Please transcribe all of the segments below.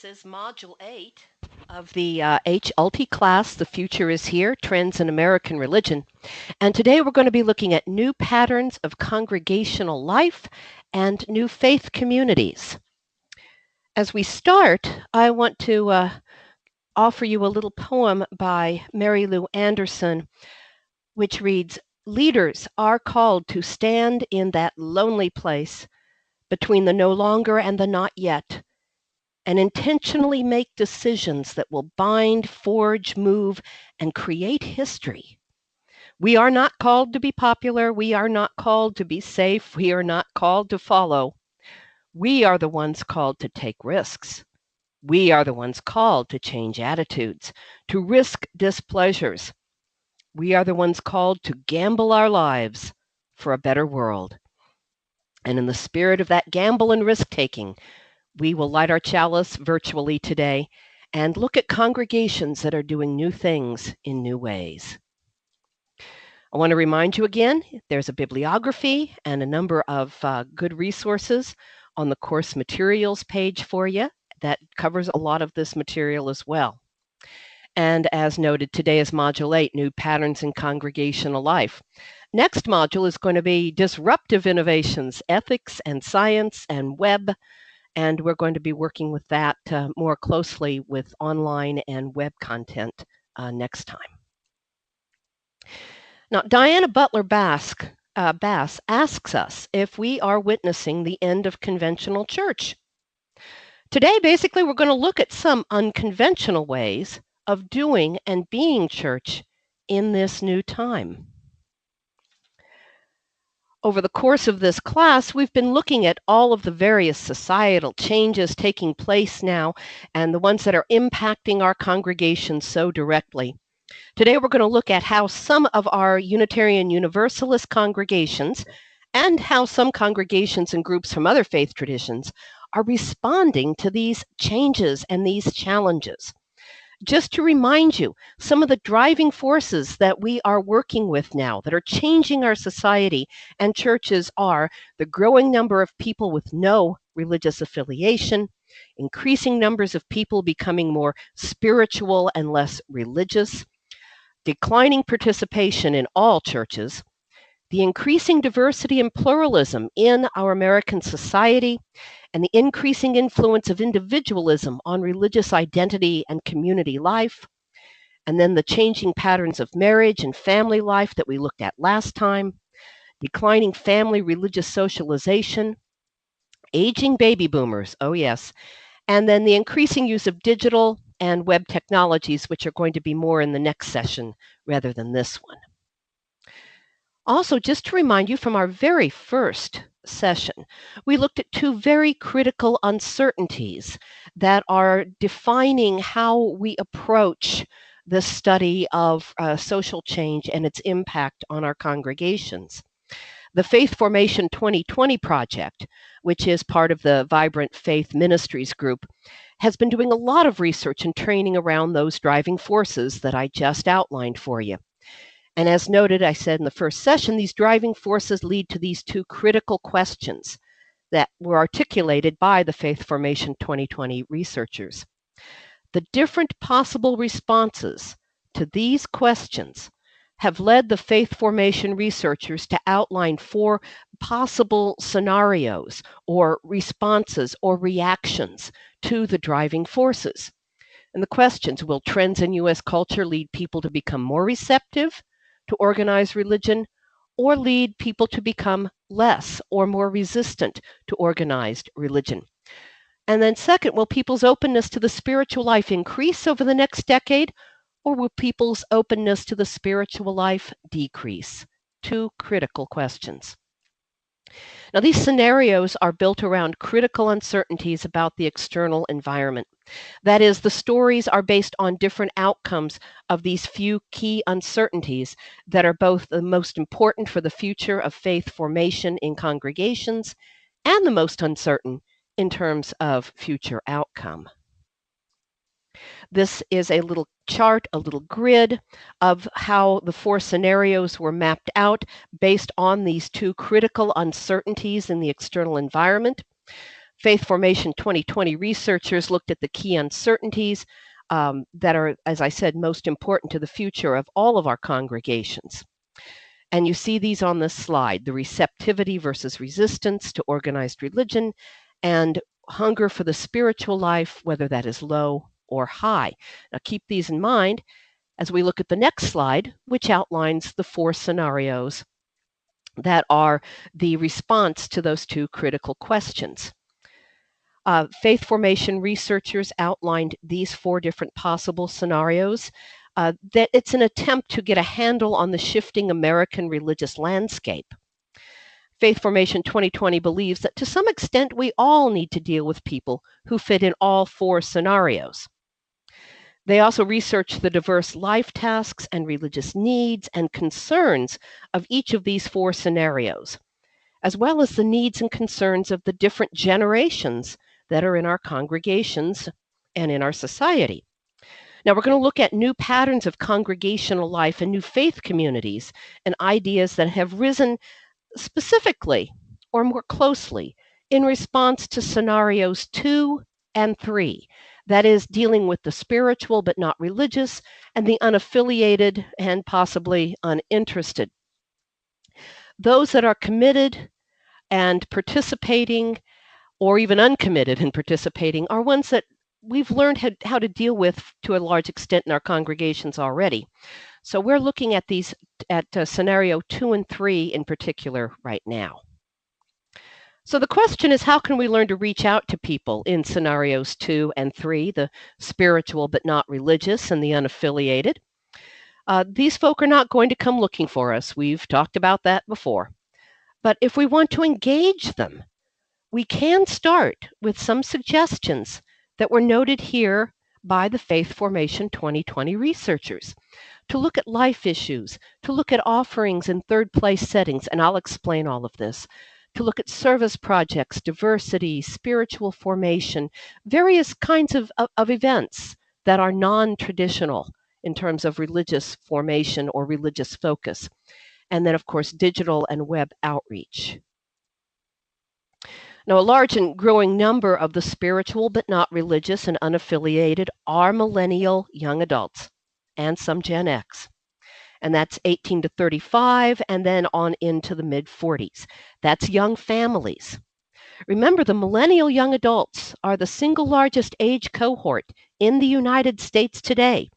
This is Module 8 of the H-UULTI class, The Future is Here, Trends in American Religion. And today we're going to be looking at new patterns of congregational life and new faith communities. As we start, I want to offer you a little poem by Mary Lou Anderson, which reads, "Leaders are called to stand in that lonely place between the no longer and the not yet, and intentionally make decisions that will bind, forge, move, and create history. We are not called to be popular. We are not called to be safe. We are not called to follow. We are the ones called to take risks. We are the ones called to change attitudes, to risk displeasures. We are the ones called to gamble our lives for a better world. And in the spirit of that gamble and risk-taking, we will light our chalice virtually today and look at congregations that are doing new things in new ways." I want to remind you again, there's a bibliography and a number of good resources on the course materials page for you that covers a lot of this material as well. And as noted, today is Module 8, New Patterns in Congregational Life. Next module is going to be Disruptive Innovations, Ethics and Science and Web. And we're going to be working with that more closely with online and web content next time. Now, Diana Butler Bass asks us if we are witnessing the end of conventional church. Today, basically, we're going to look at some unconventional ways of doing and being church in this new time. Over the course of this class, we've been looking at all of the various societal changes taking place now and the ones that are impacting our congregations so directly. Today, we're going to look at how some of our Unitarian Universalist congregations and how some congregations and groups from other faith traditions are responding to these changes and these challenges. Just to remind you, some of the driving forces that we are working with now that are changing our society and churches are the growing number of people with no religious affiliation, increasing numbers of people becoming more spiritual and less religious, declining participation in all churches, the increasing diversity and pluralism in our American society, and the increasing influence of individualism on religious identity and community life, and then the changing patterns of marriage and family life that we looked at last time, declining family religious socialization, aging baby boomers, oh yes, and then the increasing use of digital and web technologies, which are going to be more in the next session rather than this one. Also, just to remind you from our very first session, we looked at two very critical uncertainties that are defining how we approach the study of social change and its impact on our congregations. The Faith Formation 2020 project, which is part of the Vibrant Faith Ministries group, has been doing a lot of research and training around those driving forces that I just outlined for you. And as noted, I said in the first session, these driving forces lead to these two critical questions that were articulated by the Faith Formation 2020 researchers. The different possible responses to these questions have led the Faith Formation researchers to outline 4 possible scenarios or responses or reactions to the driving forces. And the questions: will trends in U.S. culture lead people to become more receptive to organized religion, or lead people to become less or more resistant to organized religion? And then second, will people's openness to the spiritual life increase over the next decade, or will people's openness to the spiritual life decrease? 2 critical questions. Now, these scenarios are built around critical uncertainties about the external environment. That is, the stories are based on different outcomes of these few key uncertainties that are both the most important for the future of faith formation in congregations and the most uncertain in terms of future outcome. This is a little chart, a little grid of how the 4 scenarios were mapped out based on these 2 critical uncertainties in the external environment. Faith Formation 2020 researchers looked at the key uncertainties that are, as I said, most important to the future of all of our congregations. And you see these on this slide, the receptivity versus resistance to organized religion and hunger for the spiritual life, whether that is low or high. Now keep these in mind as we look at the next slide, which outlines the 4 scenarios that are the response to those 2 critical questions. Faith formation researchers outlined these 4 different possible scenarios. That it's an attempt to get a handle on the shifting American religious landscape. Faith Formation 2020 believes that to some extent we all need to deal with people who fit in all 4 scenarios. They also research the diverse life tasks and religious needs and concerns of each of these 4 scenarios, as well as the needs and concerns of the different generations that are in our congregations and in our society. Now, we're going to look at new patterns of congregational life and new faith communities and ideas that have risen specifically or more closely in response to scenarios 2 and 3. That is, dealing with the spiritual but not religious, and the unaffiliated and possibly uninterested. Those that are committed and participating, or even uncommitted and participating, are ones that we've learned how to deal with to a large extent in our congregations already. So we're looking at these at scenario 2 and 3 in particular right now. So the question is, how can we learn to reach out to people in scenarios 2 and 3, the spiritual but not religious and the unaffiliated? These folk are not going to come looking for us. We've talked about that before. But if we want to engage them, we can start with some suggestions that were noted here by the Faith Formation 2020 researchers to look at life issues, to look at offerings in third place settings, and I'll explain all of this, to look at service projects, diversity, spiritual formation, various kinds of events that are non-traditional in terms of religious formation or religious focus, and then, of course, digital and web outreach. Now, a large and growing number of the spiritual but not religious and unaffiliated are millennial young adults and some Gen X. And that's 18 to 35 and then on into the mid-40s. That's young families. Remember, the millennial young adults are the single largest age cohort in the United States today,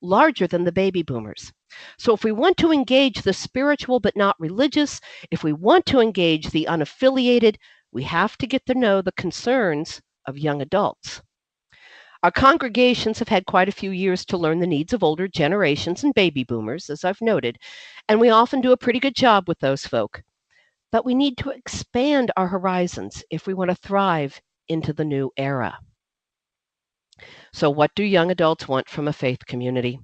larger than the baby boomers. So if we want to engage the spiritual but not religious, if we want to engage the unaffiliated, we have to get to know the concerns of young adults. Our congregations have had quite a few years to learn the needs of older generations and baby boomers, as I've noted, and we often do a pretty good job with those folk. But we need to expand our horizons if we want to thrive into the new era. So what do young adults want from a faith community?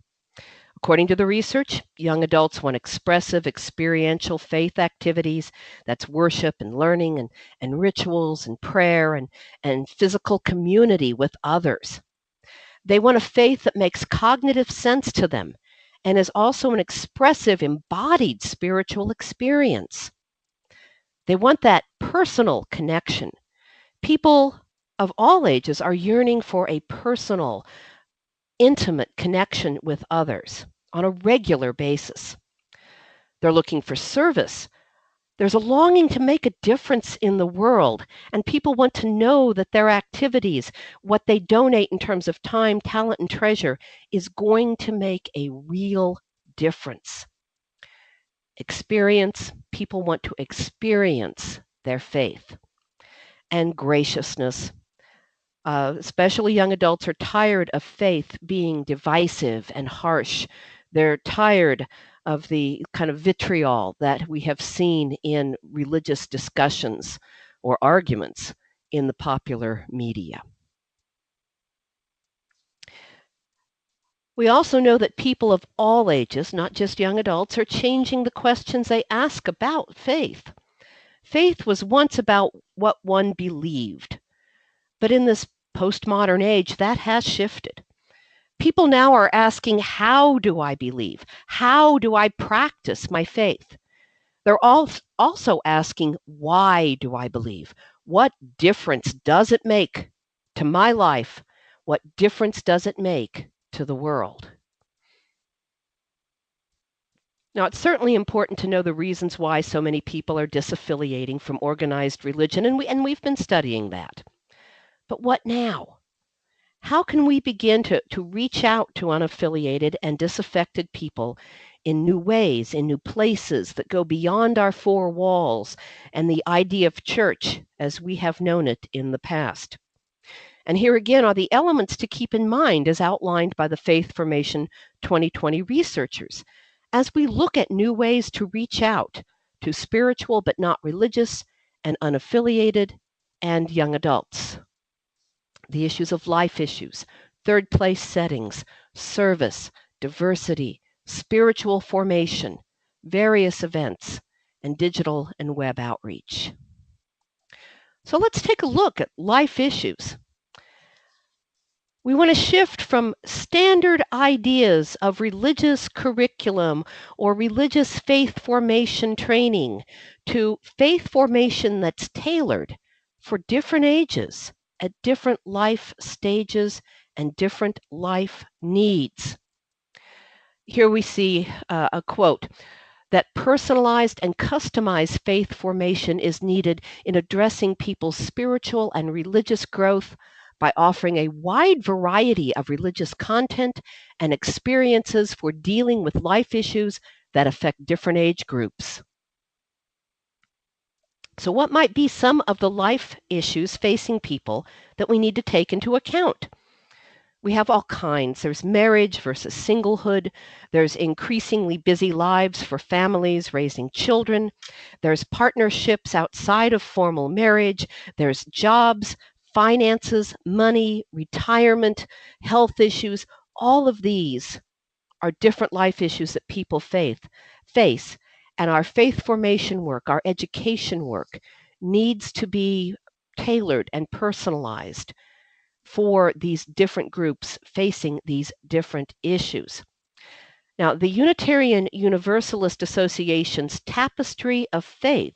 According to the research, young adults want expressive, experiential faith activities. That's worship and learning and rituals and prayer and physical community with others. They want a faith that makes cognitive sense to them and is also an expressive, embodied spiritual experience. They want that personal connection. People of all ages are yearning for a personal, intimate connection with others on a regular basis. They're looking for service. There's a longing to make a difference in the world, and people want to know that their activities, what they donate in terms of time, talent, and treasure, is going to make a real difference. Experience, people want to experience their faith. And graciousness. Especially young adults are tired of faith being divisive and harsh. They're tired of the kind of vitriol that we have seen in religious discussions or arguments in the popular media. We also know that people of all ages, not just young adults, are changing the questions they ask about faith. Faith was once about what one believed, but in this postmodern age, that has shifted. People now are asking, how do I believe? How do I practice my faith? They're also asking, why do I believe? What difference does it make to my life? What difference does it make to the world? Now, it's certainly important to know the reasons why so many people are disaffiliating from organized religion, and we've been studying that. But what now? How can we begin to reach out to unaffiliated and disaffected people in new ways, in new places that go beyond our four walls and the idea of church as we have known it in the past? And here again are the elements to keep in mind as outlined by the Faith Formation 2020 researchers as we look at new ways to reach out to spiritual but not religious and unaffiliated and young adults. The issues of life issues, third place settings, service, diversity, spiritual formation, various events, and digital and web outreach. So let's take a look at life issues. We want to shift from standard ideas of religious curriculum or religious faith formation training to faith formation that's tailored for different ages at different life stages and different life needs. Here we see a quote that personalized and customized faith formation is needed in addressing people's spiritual and religious growth by offering a wide variety of religious content and experiences for dealing with life issues that affect different age groups. So, what might be some of the life issues facing people that we need to take into account? We have all kinds. There's marriage versus singlehood. There's increasingly busy lives for families raising children. There's partnerships outside of formal marriage. There's jobs, finances, money, retirement, health issues. All of these are different life issues that people face. And our faith formation work, our education work, needs to be tailored and personalized for these different groups facing these different issues. Now, the Unitarian Universalist Association's Tapestry of Faith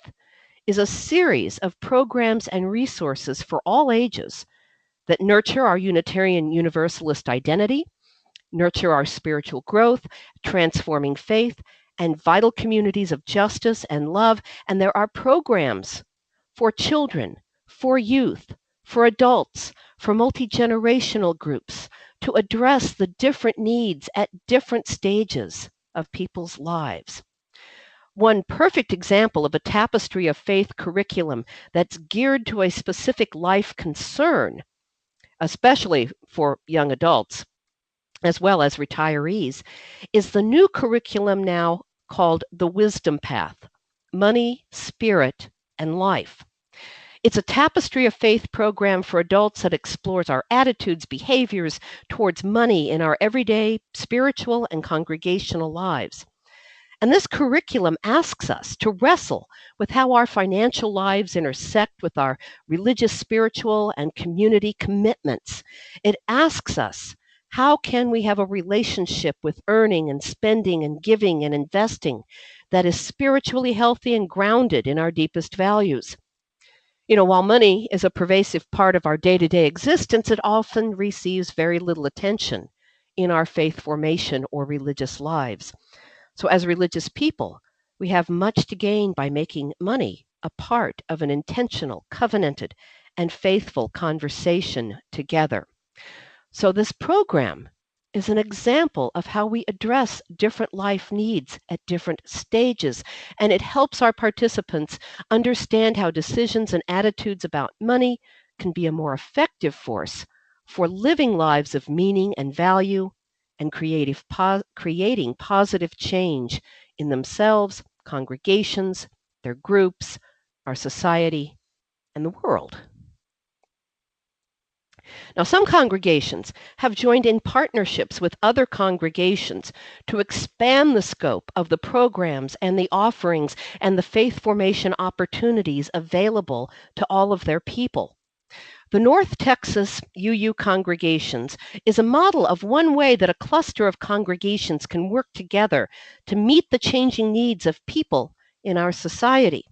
is a series of programs and resources for all ages that nurture our Unitarian Universalist identity, nurture our spiritual growth, transforming faith, and vital communities of justice and love. And there are programs for children, for youth, for adults, for multi-generational groups to address the different needs at different stages of people's lives. One perfect example of a tapestry of faith curriculum that's geared to a specific life concern, especially for young adults, as well as retirees, is the new curriculum now called the Wisdom Path: Money, Spirit, and Life. It's a tapestry of faith program for adults that explores our attitudes, behaviors towards money in our everyday spiritual and congregational lives. And this curriculum asks us to wrestle with how our financial lives intersect with our religious, spiritual, and community commitments. It asks us, how can we have a relationship with earning and spending and giving and investing that is spiritually healthy and grounded in our deepest values? While money is a pervasive part of our day-to-day existence, it often receives very little attention in our faith formation or religious lives. So as religious people, we have much to gain by making money a part of an intentional, covenanted, and faithful conversation together. So this program is an example of how we address different life needs at different stages, and it helps our participants understand how decisions and attitudes about money can be a more effective force for living lives of meaning and value and creating positive change in themselves, congregations, their groups, our society, and the world. Now, some congregations have joined in partnerships with other congregations to expand the scope of the programs and the offerings and the faith formation opportunities available to all of their people. The North Texas UU congregations is a model of one way that a cluster of congregations can work together to meet the changing needs of people in our society.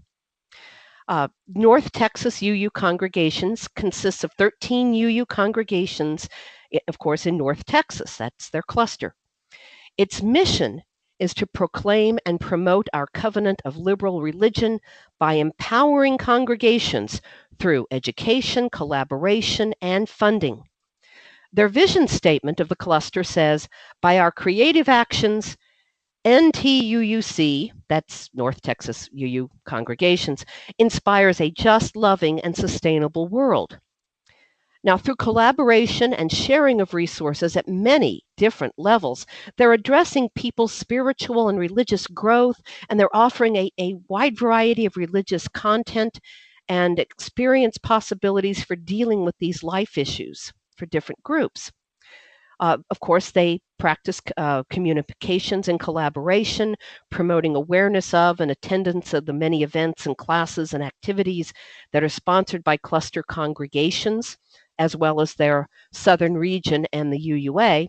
North Texas UU congregations consists of 13 UU congregations, of course, in North Texas. That's their cluster. Its mission is to proclaim and promote our covenant of liberal religion by empowering congregations through education, collaboration, and funding. Their vision statement of the cluster says, by our creative actions, NTUUC, that's North Texas UU congregations, inspires a just, loving, and sustainable world. Now, through collaboration and sharing of resources at many different levels, they're addressing people's spiritual and religious growth, and they're offering a wide variety of religious content and experience possibilities for dealing with these life issues for different groups. Of course, they practice communications and collaboration, promoting awareness of and attendance of the many events and classes and activities that are sponsored by cluster congregations, as well as their southern region and the UUA.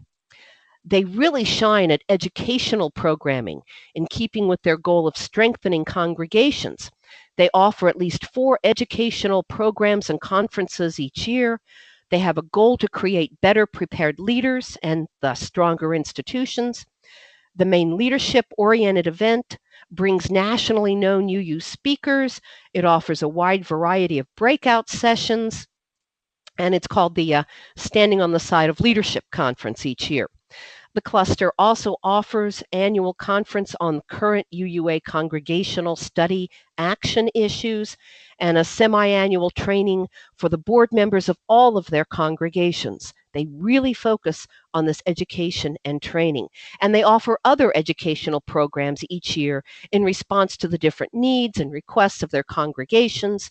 They really shine at educational programming in keeping with their goal of strengthening congregations. They offer at least 4 educational programs and conferences each year. They have a goal to create better prepared leaders and thus stronger institutions. The main leadership-oriented event brings nationally known UU speakers. It offers a wide variety of breakout sessions, and it's called the Standing on the Side of Leadership Conference each year. The cluster also offers annual conference on current UUA congregational study action issues and a semi-annual training for the board members of all of their congregations. They really focus on this education and training. And they offer other educational programs each year in response to the different needs and requests of their congregations.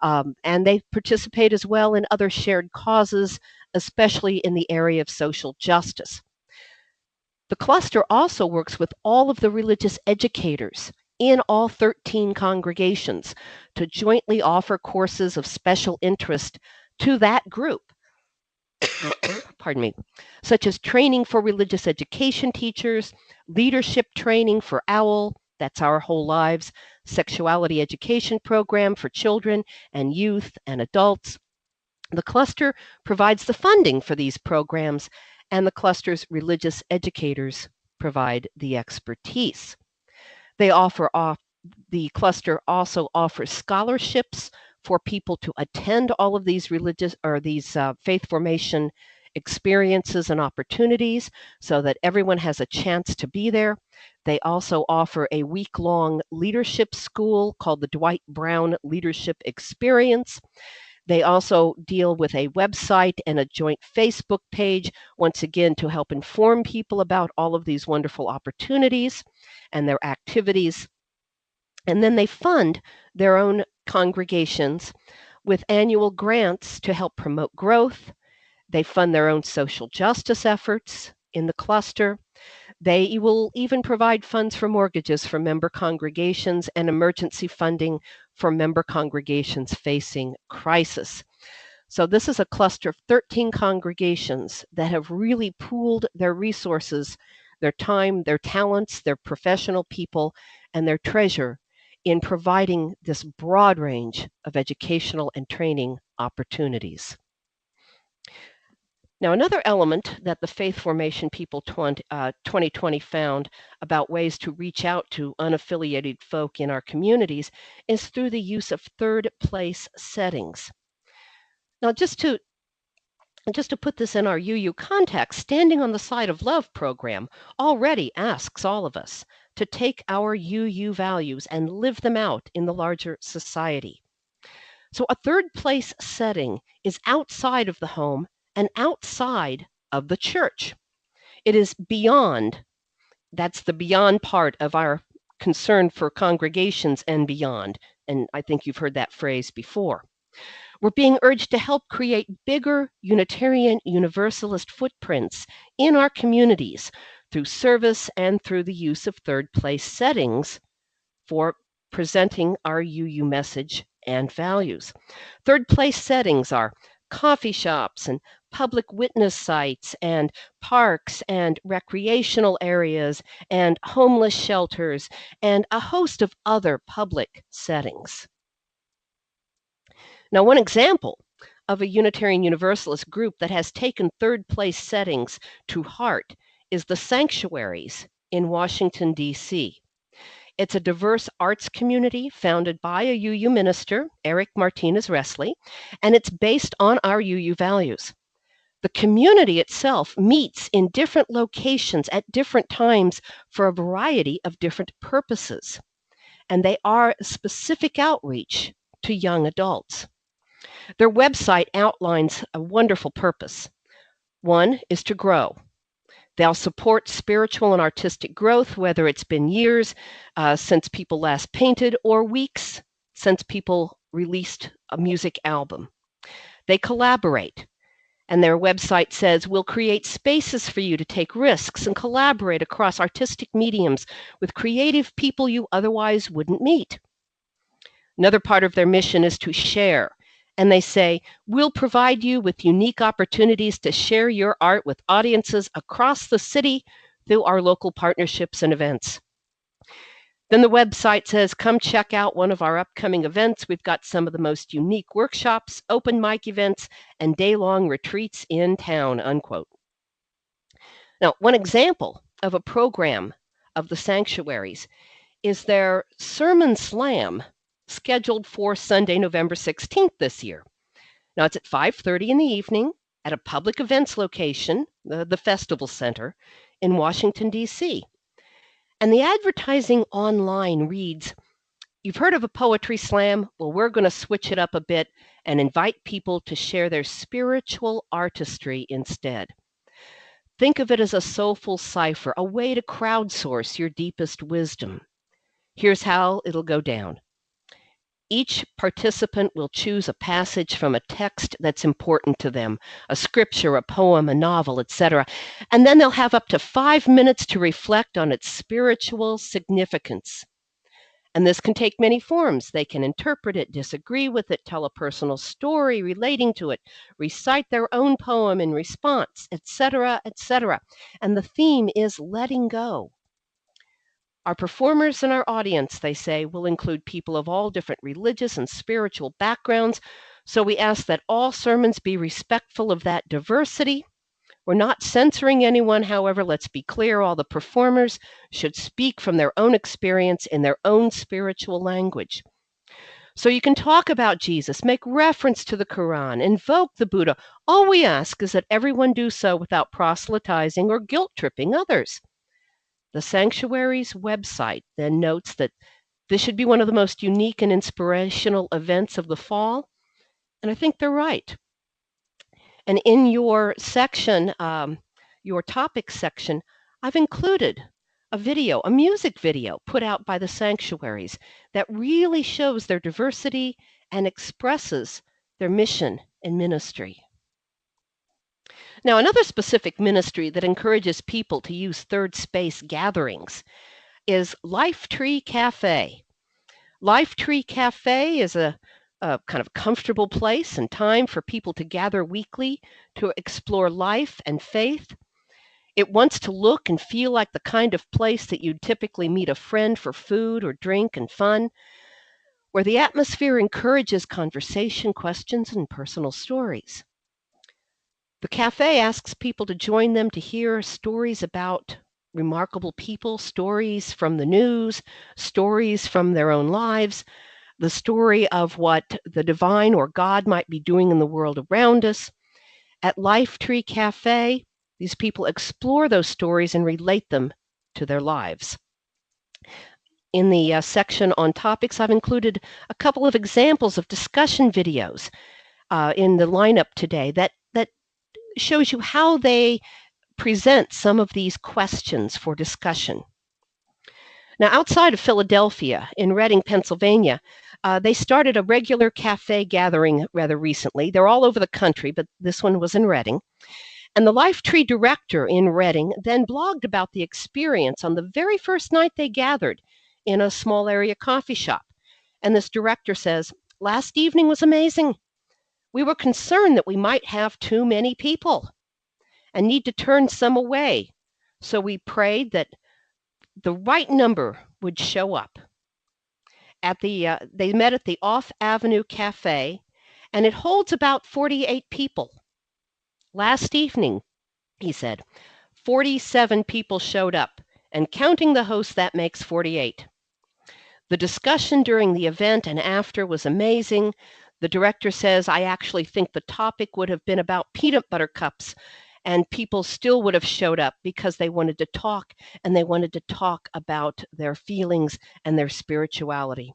And they participate as well in other shared causes, especially in the area of social justice. The cluster also works with all of the religious educators in all 13 congregations to jointly offer courses of special interest to that group, pardon me, such as training for religious education teachers, leadership training for OWL, that's Our Whole Lives, sexuality education program for children and youth and adults. The cluster provides the funding for these programs, and the cluster's religious educators provide the expertise. The cluster also offers scholarships for people to attend all of these faith formation experiences and opportunities so that everyone has a chance to be there. They also offer a week-long leadership school called the Dwight Brown Leadership Experience. They also deal with a website and a joint Facebook page, once again, to help inform people about all of these wonderful opportunities and their activities. And then they fund their own congregations with annual grants to help promote growth. They fund their own social justice efforts in the cluster. They will even provide funds for mortgages for member congregations and emergency funding for member congregations facing crisis. So this is a cluster of 13 congregations that have really pooled their resources, their time, their talents, their professional people, and their treasure in providing this broad range of educational and training opportunities. Now, another element that the Faith Formation People 2020 found about ways to reach out to unaffiliated folk in our communities is through the use of third place settings. Now, just to put this in our UU context, Standing on the Side of Love program already asks all of us to take our UU values and live them out in the larger society. So a third place setting is outside of the home and outside of the church. It is beyond, that's the beyond part of our concern for congregations and beyond. And I think you've heard that phrase before. We're being urged to help create bigger Unitarian Universalist footprints in our communities through service and through the use of third place settings for presenting our UU message and values. Third place settings are coffee shops and public witness sites and parks and recreational areas and homeless shelters and a host of other public settings. Now, one example of a Unitarian Universalist group that has taken third place settings to heart is the Sanctuaries in Washington, D.C. It's a diverse arts community founded by a UU minister, Eric Martinez Resley, and it's based on our UU values. The community itself meets in different locations at different times for a variety of different purposes, and they are specific outreach to young adults. Their website outlines a wonderful purpose. One is to grow. They'll support spiritual and artistic growth, whether it's been years since people last painted or weeks since people released a music album. They collaborate, and their website says, we'll create spaces for you to take risks and collaborate across artistic mediums with creative people you otherwise wouldn't meet. Another part of their mission is to share. And they say, we'll provide you with unique opportunities to share your art with audiences across the city through our local partnerships and events. Then the website says, come check out one of our upcoming events. We've got some of the most unique workshops, open mic events, and day-long retreats in town, unquote. Now, one example of a program of the Sanctuaries is their Sermon Slam, scheduled for Sunday, November 16th this year. Now, it's at 5:30 in the evening at a public events location, the Festival Center in Washington, D.C. And the advertising online reads, you've heard of a poetry slam? Well, we're going to switch it up a bit and invite people to share their spiritual artistry instead. Think of it as a soulful cipher, a way to crowdsource your deepest wisdom. Here's how it'll go down. Each participant will choose a passage from a text that's important to them, a scripture, a poem, a novel, etc. And then they'll have up to 5 minutes to reflect on its spiritual significance. And this can take many forms. They can interpret it, disagree with it, tell a personal story relating to it, recite their own poem in response, etc., etc. And the theme is letting go. Our performers and our audience, they say, will include people of all different religious and spiritual backgrounds. So we ask that all sermons be respectful of that diversity. We're not censoring anyone. However, let's be clear, all the performers should speak from their own experience in their own spiritual language. So you can talk about Jesus, make reference to the Quran, invoke the Buddha. All we ask is that everyone do so without proselytizing or guilt-tripping others. The Sanctuary's website then notes that this should be one of the most unique and inspirational events of the fall, and I think they're right. And in your section, your topic section, I've included a video, a music video put out by the Sanctuaries that really shows their diversity and expresses their mission and ministry. Now, another specific ministry that encourages people to use third space gatherings is Life Tree Cafe. Life Tree Cafe is a kind of comfortable place and time for people to gather weekly to explore life and faith. It wants to look and feel like the kind of place that you'd typically meet a friend for food or drink and fun, where the atmosphere encourages conversation, questions, and personal stories. The cafe asks people to join them to hear stories about remarkable people, stories from the news, stories from their own lives, the story of what the divine or God might be doing in the world around us. At Life Tree Cafe, these people explore those stories and relate them to their lives. In the section on topics, I've included a couple of examples of discussion videos in the lineup today that shows you how they present some of these questions for discussion. Now, outside of Philadelphia, in Reading, Pennsylvania, they started a regular cafe gathering rather recently. They're all over the country, but this one was in Reading. And the Life Tree director in Reading then blogged about the experience on the very first night they gathered in a small area coffee shop. And this director says, last evening was amazing. We were concerned that we might have too many people and need to turn some away. So we prayed that the right number would show up. They met at the Off Avenue Cafe, and it holds about 48 people. Last evening, he said, 47 people showed up, and counting the hosts, that makes 48. The discussion during the event and after was amazing. The director says, I actually think the topic would have been about peanut butter cups, and people still would have showed up because they wanted to talk, and they wanted to talk about their feelings and their spirituality.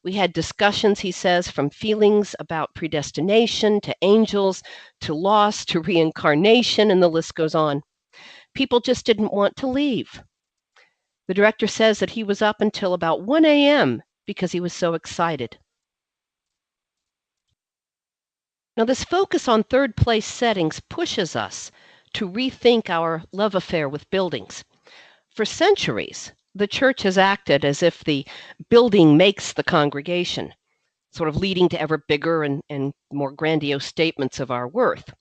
We had discussions, he says, from feelings about predestination to angels to loss to reincarnation, and the list goes on. People just didn't want to leave. The director says that he was up until about 1 a.m. because he was so excited. Now, this focus on third place settings pushes us to rethink our love affair with buildings. For centuries, the church has acted as if the building makes the congregation, sort of leading to ever bigger and more grandiose statements of our worth.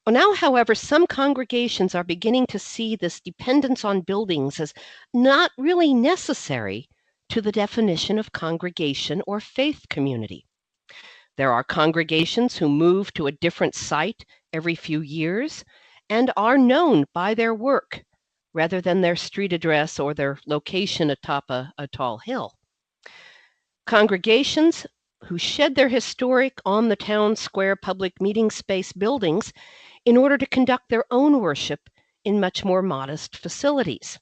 Well, now, however, some congregations are beginning to see this dependence on buildings as not really necessary to the definition of congregation or faith community. There are congregations who move to a different site every few years and are known by their work rather than their street address or their location atop a tall hill. Congregations who shed their historic on-the-town square public meeting space buildings in order to conduct their own worship in much more modest facilities.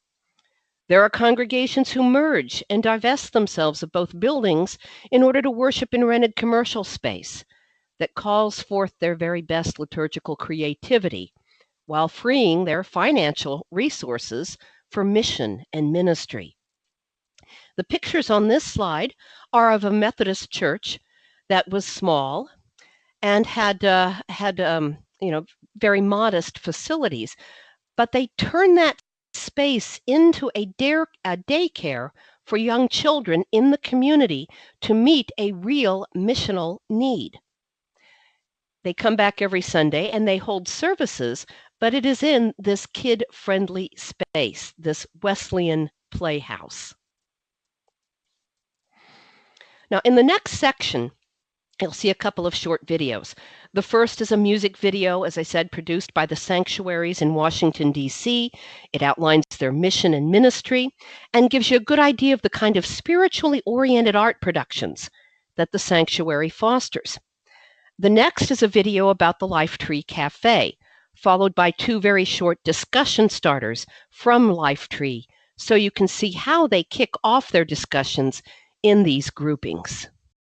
There are congregations who merge and divest themselves of both buildings in order to worship in rented commercial space that calls forth their very best liturgical creativity while freeing their financial resources for mission and ministry. The pictures on this slide are of a Methodist church that was small and had very modest facilities, but they turned that space into a daycare for young children in the community to meet a real missional need. They come back every Sunday and they hold services, but it is in this kid-friendly space, this Wesleyan playhouse. Now, in the next section, you'll see a couple of short videos. The first is a music video, as I said, produced by the sanctuaries in Washington, D.C. It outlines their mission and ministry and gives you a good idea of the kind of spiritually oriented art productions that the sanctuary fosters. The next is a video about the Lifetree Cafe, followed by two very short discussion starters from Lifetree, so you can see how they kick off their discussions in these groupings.